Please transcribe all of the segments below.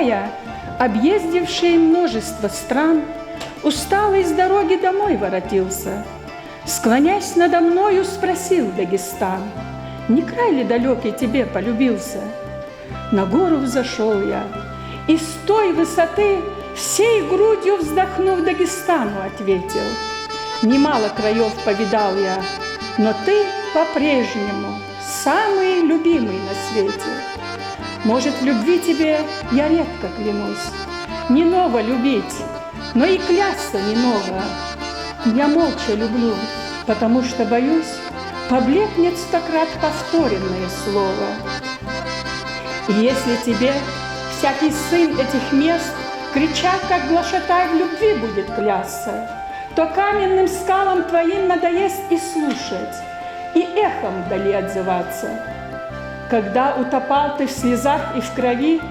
Я, объездивший множество стран, усталый с дороги домой воротился. Склонясь надо мною, спросил Дагестан: не край ли далекий тебе полюбился? На гору взошел я, и с той высоты, всей грудью вздохнув, Дагестану ответил: немало краев повидал я, но ты по-прежнему самый любимый на свете. Может, в любви тебе я редко клянусь, не ново любить, но и клясться не ново. Я молча люблю, потому что боюсь, поблекнет стократ повторенное слово. И если тебе всякий сын этих мест, крича, как глашатай, в любви будет клясться, то каменным скалам твоим надоест и слушать, и эхом вдали отзываться. Когда утопал ты в слезах и в крови,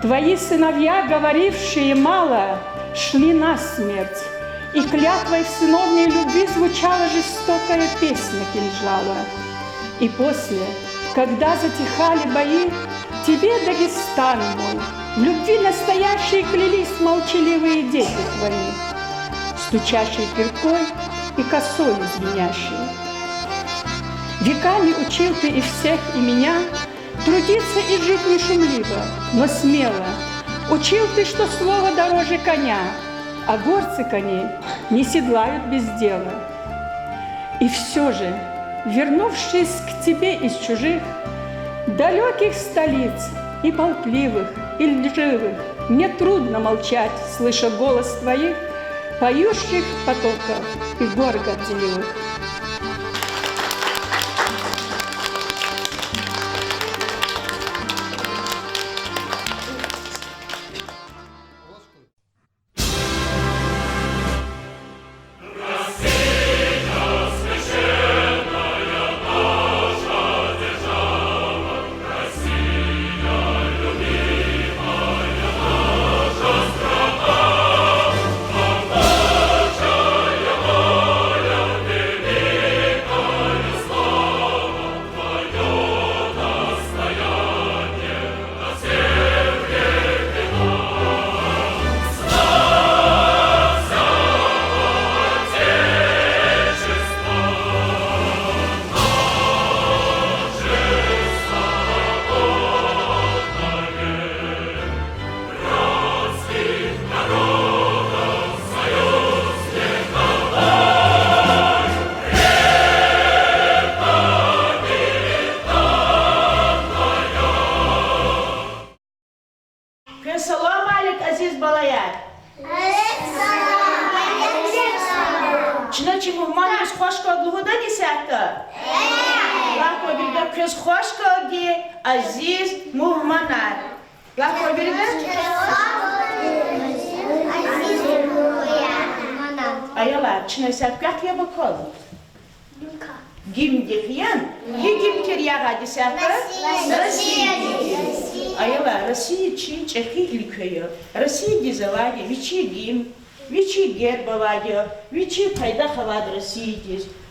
твои сыновья, говорившие мало, шли насмерть, и клятвой в сыновней любви звучала жестокая песня кинжала. И после, когда затихали бои, тебе, Дагестан мой, в любви настоящей клялись молчаливые дети твои, стучащей киркой и косой звенящей. Веками учил ты и всех, и меня трудиться и жить не шумливо, но смело. Учил ты, что слово дороже коня, а горцы коней не седлают без дела. И все же, вернувшись к тебе из чужих, далеких столиц, и болтливых, и лживых, мне трудно молчать, слыша голос твоих, поющих потоков и гор горделивых.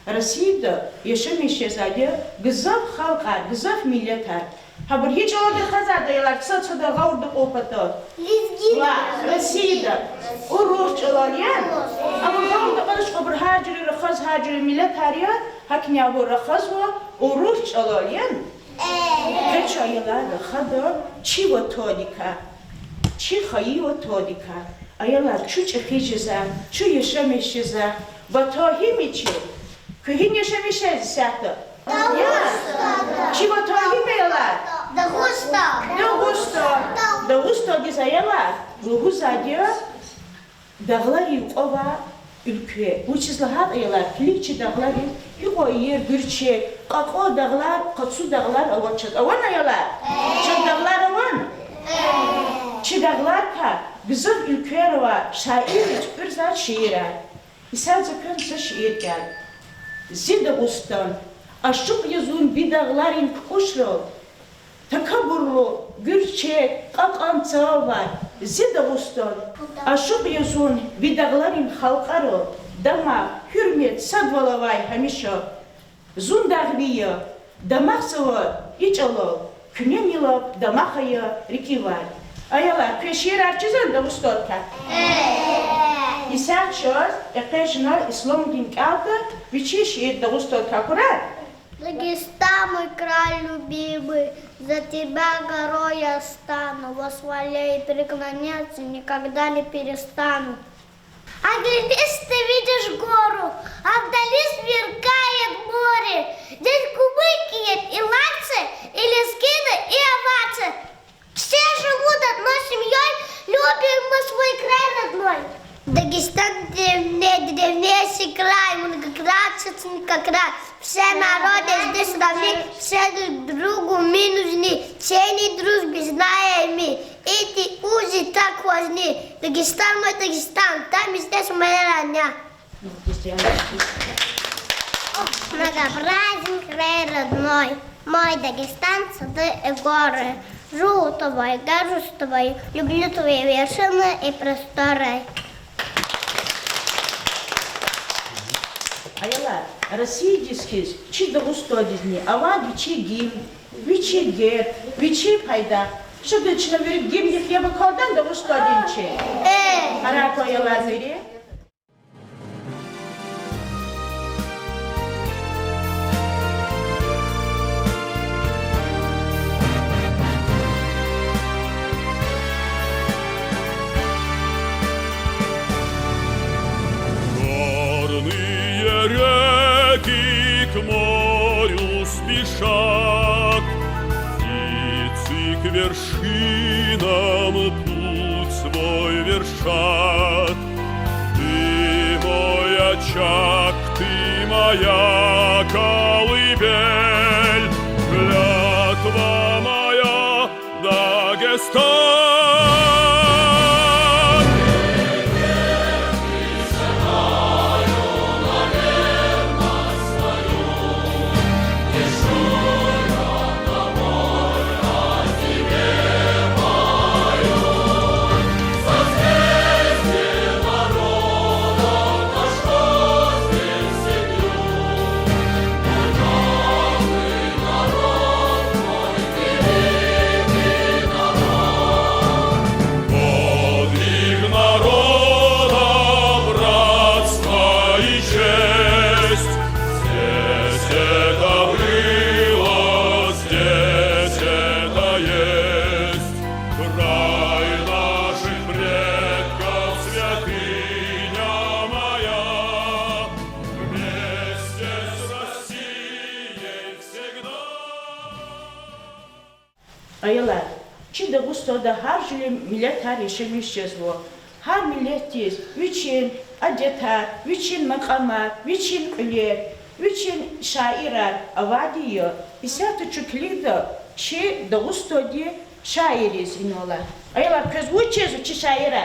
Россия yaşam işçileri güzel halka, güzel milletler. Ha bu hiç oldu kazada yalar, saçda gavurdu kopatı. Rusya'da o Rus olayan, ama gavurdu karış kabur haciri, rakhaz haciri millet hariya, haknya bu rakhaz var, o Rus olayan. Kaç aylar rakhada, çi ve todika, çi hayi ve todika. Aylar çu çekicize, çu yaşam işçize, batahim için. Кыгин yaşamışız zaten. Чего твои Да густо дизаяла. Гузадия. Дağlar yuqova ülke. Bu çizlahat ayalar. Kilikçi dağlar. Yuqo yer gürçe. Qaqo dağlar, qatsu dağlar avaçat. Avan ayalar. Çı dağlar avan. Çı dağlar ka. Güzel ülkeler var. Şair bir zat şiir. İsa zakın şiir geldi. Зидагустан, а чтоб язун бидагларин кушро, такабурло, гюрче, как анцава, Зидагустан, а чтоб язун бидагларин халкаро, дама, hürmet, sadvalavay hamisha, zundagviya, damaqsava, ichalo, künenilab, damaqaya, rikivay. Ayalar, peşir herçizin de ustolka. İsa çöz, ekejnal İslam din kaldı, biçi şiir de ustolka kurar. Дагестан, мой край любимый, за тебя горой я стану, восхваляй и преклоняться никогда не перестану. Оглянись, ты видишь гору, а вдали сверкает море. Здесь кубыки есть и ланцы, и лескины, и овации. Все живут одной семьей, любим мы свой край родной. Дагестан древнейший край, многократный как край. Все народы здесь равны, все друг другу мы нужны. Цени дружбы знаем мы, эти узы так важны. Дагестан мой Дагестан, там и здесь моя родня. Многообразен край родной, мой Дагестан, сады и горы. Живу тобой, горжусь тобой, люблю твои вершины и просторы. Ayalar, Россия дискиз, чи да устодизни, ава бичи гим, бичи гер, бичи пайда. Что ты человек гим не хлеба колдан да устодинчи? Арато ayalar nereye? Реки к морю спешат, птицы к вершинам путь свой вершат. Ты мой очаг, ты моя колыбель, клятва моя, Дагестан. Ayalar, çi da ustoda her jüle millet her yaşamışız bu. Her milletiz, üçün adetar, üçün makamat, üçün üler, üçün şairar, avadiyo. İsatı çuklida, çi da ustodi şairiz inola. Ayalar, köz uçez çi şaira.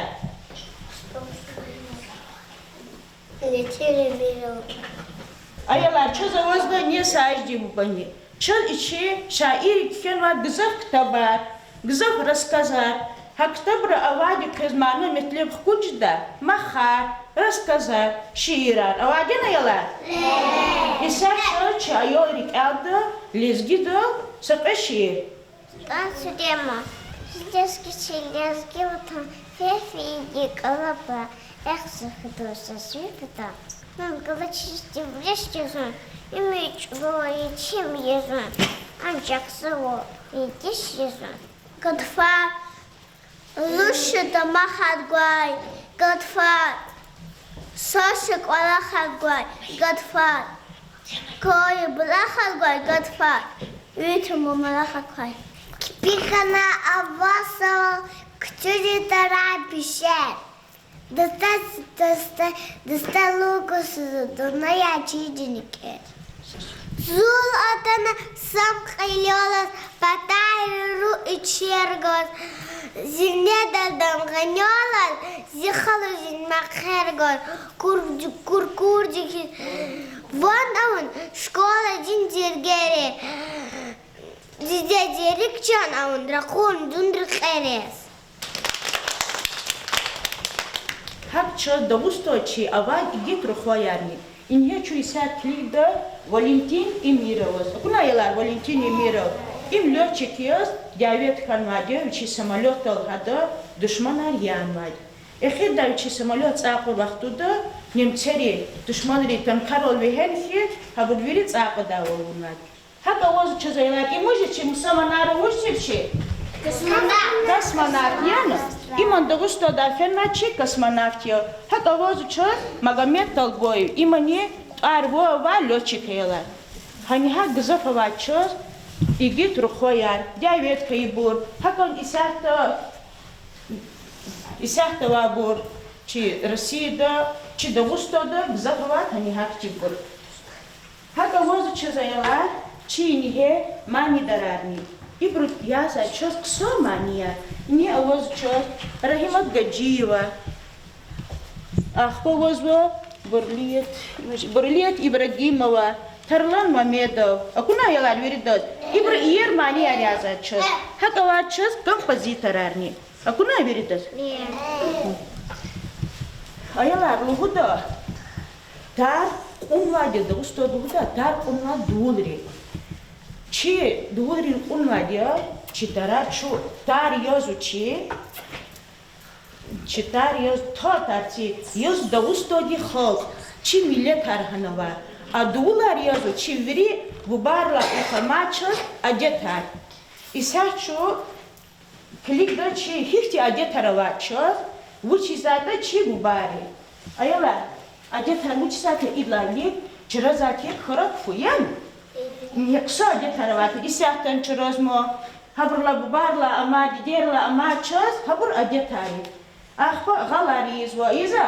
Ayalar, çöz avazda ne sahicdi bu bani? Çöz içi şair kiken var gızaf kitabar, gızaf рассказар. Хактабра авади кезманы метлеб хучда, махар, рассказар, шиирар. Авади наяла? Иса шо чайорик алда, лезгидо, сапеши. Танцу демо. Здесь лезги, вот там фефи голова. Эх, заходуся, свипета. Нам галачисти врежьте зон. И меч говорит, чем езон. Анчак сало, видишь езон. Годфа. Лучше дома хадгуай, Godfar. Сосик ола хадгуай, Godfar. Кой бла хадгуай, Godfar. Утром умала хадгуай. Пихана аваса, ктюри тара пишет. Доста лукусу, дона я чиденьке. Зул атана сам хайлёлас, батайру и чергос. Зимне дадам ганёлас, зихалу зимма хергос. Куркурдики. Вон он, школа динзергере. Зиде дирекчан, а он дракон дундрхерес. Хакча дагусточи авад игит рухваярни. Инья чуйсат клида Валентин Эмировос. Кунаялар Валентин Эмиров. Им летчик есть, Дявет канвадио, вичи самолет толхада, душман арьянвад. Эхид да вичи самолет цапу вахтуда, немцери, душманри танкарол вехенхи, хабуд вири цапу даволунвад. Хака возу чозайлат, и может, чем самонару ушивши? Космонавт, яно? Иман догусто да ферначи космонавтио. Хака возу чоз, Магомед Толгоев, имани арво ва летчик ела. Ханиха гзофова чоз, игит рухояр, дявет кайбур, хакон исяхта вабур, чи Россия да, чи догусто да, гзофова ханиха ктибур. Хака возу чозайлат, чи ниге мани дарарни. И брут яса чоз ксо мания, не возу чоз Рахимат Гаджиева. Ах, по возу Бурлет Ибрагимова, Тарлан Мамедов, акуна ялар веридот, Ибр мани аряза чоз. Хакава чоз композитор арни. Акуна веридот? Нет. Аялар лугуда. Тар унвади догусто дугуда, тар унва дулри. Чи дулри унвадия, чи тара чу, тар йозу чи, читар ёз татарти ёз даустоди халк чи миллет арханова а дулар ёзу чи ври губарла ухамачос адетар исачо клик да чи хихти адетаравачос вучи зада чи губари аяла адетар вучи зада идлали чиразати храк фуян яксо адетаравати исахтан чирозмо хабурла губарла ама дерла амачос хабур адетари Ахпа галариз ва иза.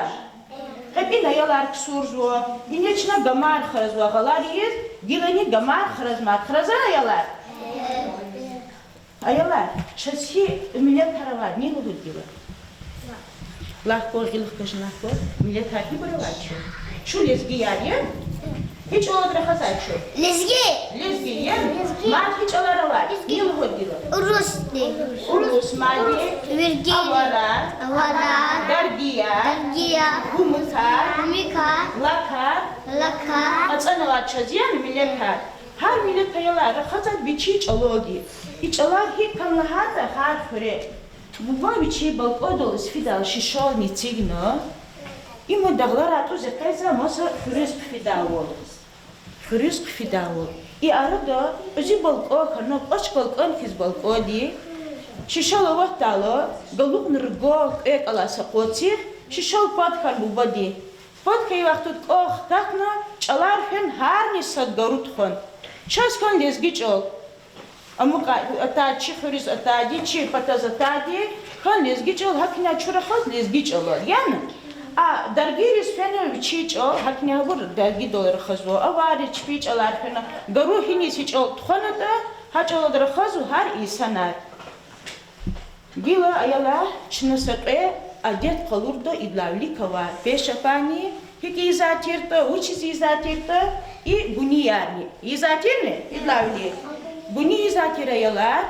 Хапина ялар ксуржо. Инечна гамар хразва галариз. Дилани гамар хразма. Храза ялар. Аялар. Шаси меня тарава. Не лудила. Лахко гилх кашнахко. Меня таки баравачо. Шу лезги ярья? Hiç oladra hazarço. Lezgi ya? Mat hiç olarawat. Не лудила. Urus mali. Avara. Dargiya. Gumika. Laka. Atsanawat çözyen milletar. Her millet ayalara hazar biçi çalogi. Hiç alar hiç kanlahata harfre. Bu biçi balkodolus fidal şişolni cigno. İmo dağlar atuz ekayza masa fırısk fidavol. Fırısk fidavol. И арада ози балко хано оч балкон физ балкоди шишало ватало галук нрго эк ала сакоти шишал падхар бубади падхай вахтут ох такна чалар фен харни сад гарут хон час кон лезги чол амука ата чихриз ата ди чи патазатади кон лезги чол хакна чура хаз лезги чол яна А даргирис фене чичо хакня бур дарги доллар хазво авари чпич алар фена гару хини сичо тхонада хачо дар хазу хар исанат гила аяла чнасaqe adet qalurda idlavli kava peshapani hiki izatirta uçis izatirta I buniyarni izatirni idlavli buni izatira ayalar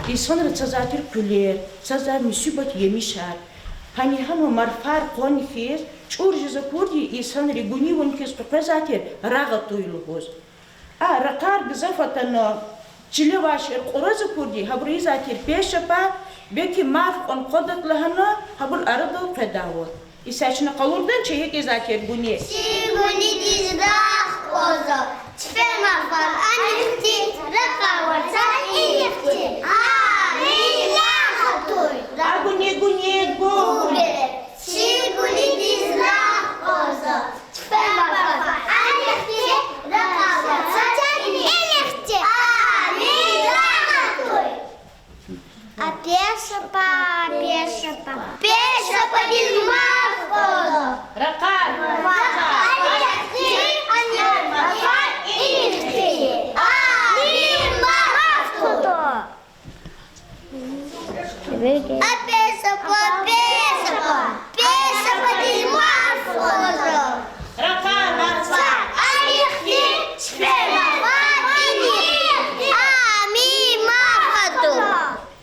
I sonra tsazatir küler tsazar müsibet yemişar Hani hano marfar konifir, çurji zakurdi insan reguni vonkes показатер рага тойлугоз. А ракар гзафатано чилевашер қора заkurdi хабри затер пешапа беки марф он қодатлахано хабр арадал қедавол. Исачна қалурдан чехек затер гуни. Сигуни диздах озо. Теперь марфар анихти ракаваца инихти. Гуни губи. Сигуни диздах озо. Теперь марфар анихти ракаваца инихти. А пешапа. Пешапа без марфозо. Ракар.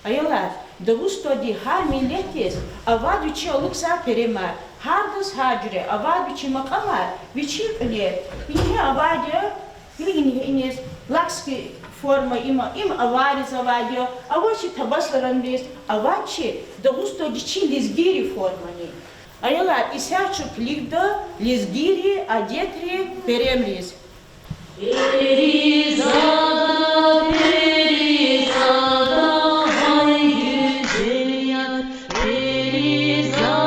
Ayalar, dağıstoди har milletis, avad biçi oluksa perimar, hardas hacire, avad biçi makamar, biçi öyle, biçi avadı, bilgini iniz, lakski форма им авари завадио, а вочи табасларан лист, а вачи да густо дичи лизгири формани. А яла исячу плигда лизгири, а детри перемриз. Перизада, hay yüce yar, Perizada.